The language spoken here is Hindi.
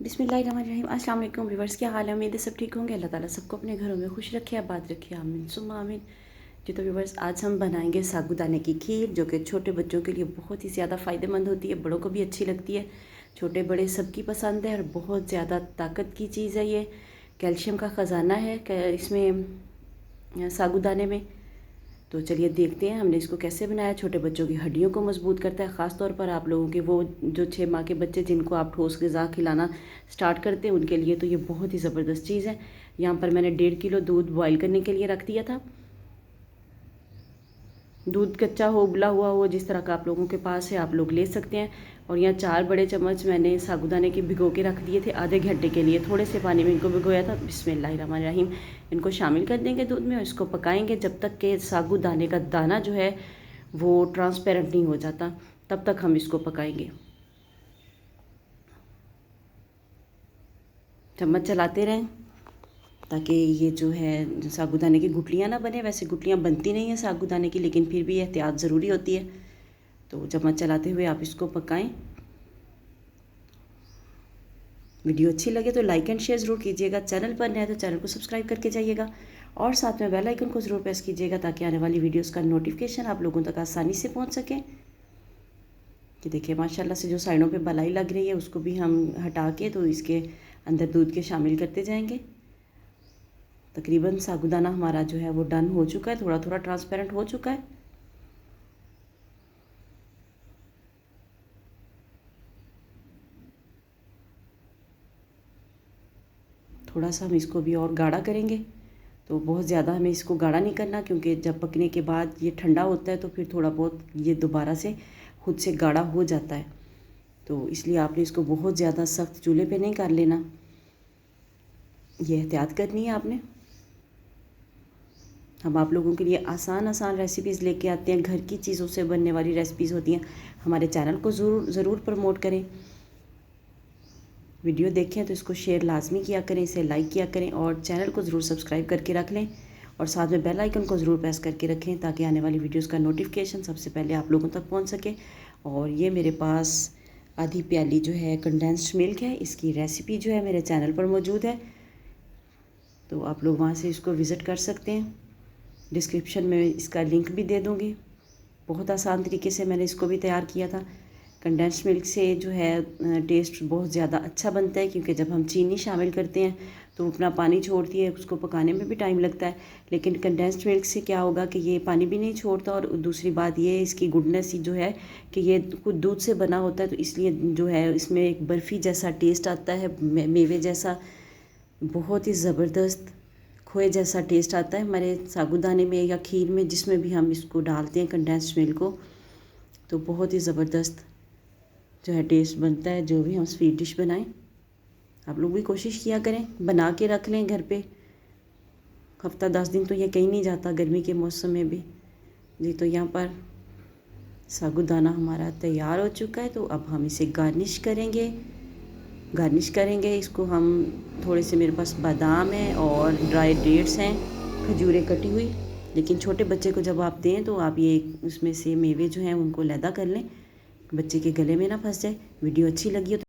बिस्मिल्लाहिर्रहमानिर्रहीम। अस्सलाम वालेकुम व्यूअर्स, क्या हाल है? उम्मीद है सब ठीक होंगे। अल्लाह ताला सबको अपने घरों में खुश रखे, आबाद रखे, आमीन सुम्मा आमीन। जी तो व्यूअर्स, आज हम बनाएंगे साबूदाने की खीर, जो कि छोटे बच्चों के लिए बहुत ही ज़्यादा फ़ायदेमंद होती है, बड़ों को भी अच्छी लगती है। छोटे बड़े सबकी पसंद है और बहुत ज़्यादा ताकत की चीज़ है ये। कैल्शियम का ख़जाना है इसमें साबूदाने में। तो चलिए देखते हैं हमने इसको कैसे बनाया। छोटे बच्चों की हड्डियों को मजबूत करता है, ख़ास तौर पर आप लोगों के वो जो 6 माह के बच्चे जिनको आप ठोस ग़िज़ा खिलाना स्टार्ट करते हैं उनके लिए तो ये बहुत ही ज़बरदस्त चीज़ है। यहाँ पर मैंने 1.5 किलो दूध बॉईल करने के लिए रख दिया था। दूध कच्चा हो, उबला हुआ हो, जिस तरह का आप लोगों के पास है आप लोग ले सकते हैं। और यहाँ 4 बड़े चम्मच मैंने साबूदाने के भिगो के रख दिए थे आधे घंटे के लिए। थोड़े से पानी में इनको भिगोया था। बिस्मिल्लाहिर्रहमानिर्रहीम। इनको शामिल कर देंगे दूध में और इसको पकाएंगे जब तक कि साबूदाने का दाना जो है वो ट्रांसपेरेंट नहीं हो जाता, तब तक हम इसको पकाएंगे। चम्मच चलाते रहें ताकि ये जो है साबूदाने की गुठलियाँ ना बने। वैसे गुठलियाँ बनती नहीं हैं साबूदाने की, लेकिन फिर भी एहतियात ज़रूरी होती है। तो चम्मच चलाते हुए आप इसको पकाएं। वीडियो अच्छी लगे तो लाइक एंड शेयर ज़रूर कीजिएगा। चैनल पर नया है तो चैनल को सब्सक्राइब करके जाइएगा और साथ में बेल आइकन को ज़रूर प्रेस कीजिएगा ताकि आने वाली वीडियोस का नोटिफिकेशन आप लोगों तक आसानी से पहुंच सके। कि देखिए माशाल्लाह से जो साइडों पे बलाई लग रही है उसको भी हम हटा के तो इसके अंदर दूध के शामिल करते जाएंगे। तकरीबन साबूदाना हमारा जो है वो डन हो चुका है, थोड़ा थोड़ा ट्रांसपेरेंट हो चुका है। थोड़ा सा हम इसको भी और गाढ़ा करेंगे। तो बहुत ज़्यादा हमें इसको गाढ़ा नहीं करना, क्योंकि जब पकने के बाद ये ठंडा होता है तो फिर थोड़ा बहुत ये दोबारा से खुद से गाढ़ा हो जाता है। तो इसलिए आपने इसको बहुत ज़्यादा सख्त चूल्हे पे नहीं कर लेना, ये एहतियात करनी है आपने। हम आप लोगों के लिए आसान आसान रेसिपीज़ लेके आते हैं, घर की चीज़ों से बनने वाली रेसिपीज़ होती हैं। हमारे चैनल को ज़रूर प्रमोट करें। वीडियो देखें तो इसको शेयर लाजमी किया करें, इसे लाइक किया करें और चैनल को ज़रूर सब्सक्राइब करके रख लें और साथ में बेल आइकन को ज़रूर प्रेस करके रखें ताकि आने वाली वीडियोस का नोटिफिकेशन सबसे पहले आप लोगों तक पहुंच सके। और ये मेरे पास आधी प्याली जो है कंडेंस्ड मिल्क है, इसकी रेसिपी जो है मेरे चैनल पर मौजूद है, तो आप लोग वहाँ से इसको विज़िट कर सकते हैं। डिस्क्रिप्शन में इसका लिंक भी दे दूँगी। बहुत आसान तरीके से मैंने इसको भी तैयार किया था। कंडेंस्ड मिल्क से जो है टेस्ट बहुत ज़्यादा अच्छा बनता है, क्योंकि जब हम चीनी शामिल करते हैं तो अपना पानी छोड़ती है, उसको पकाने में भी टाइम लगता है। लेकिन कंडेंस्ड मिल्क से क्या होगा कि ये पानी भी नहीं छोड़ता और दूसरी बात ये इसकी गुडनेस जो है कि ये खुद दूध से बना होता है, तो इसलिए जो है इसमें एक बर्फ़ी जैसा टेस्ट आता है, मेवे जैसा, बहुत ही ज़बरदस्त खोए जैसा टेस्ट आता है हमारे साबूदाने में या खीर में, जिसमें भी हम इसको डालते हैं कंडेंस्ड मिल्क को। तो बहुत ही ज़बरदस्त जो है टेस्ट बनता है जो भी हम स्वीट डिश बनाएं। आप लोग भी कोशिश किया करें, बना के रख लें घर पे। हफ्ता 10 दिन तो ये कहीं नहीं जाता गर्मी के मौसम में भी। जी तो यहाँ पर साबूदाना हमारा तैयार हो चुका है, तो अब हम इसे गार्निश करेंगे इसको हम। थोड़े से मेरे पास बादाम हैं और ड्राई डेट्स हैं, खजूरें कटी हुई। लेकिन छोटे बच्चे को जब आप दें तो आप ये उसमें से मेवे जो हैं उनको लैदा कर लें, बच्चे के गले में ना फंस जाए। वीडियो अच्छी लगी हो तो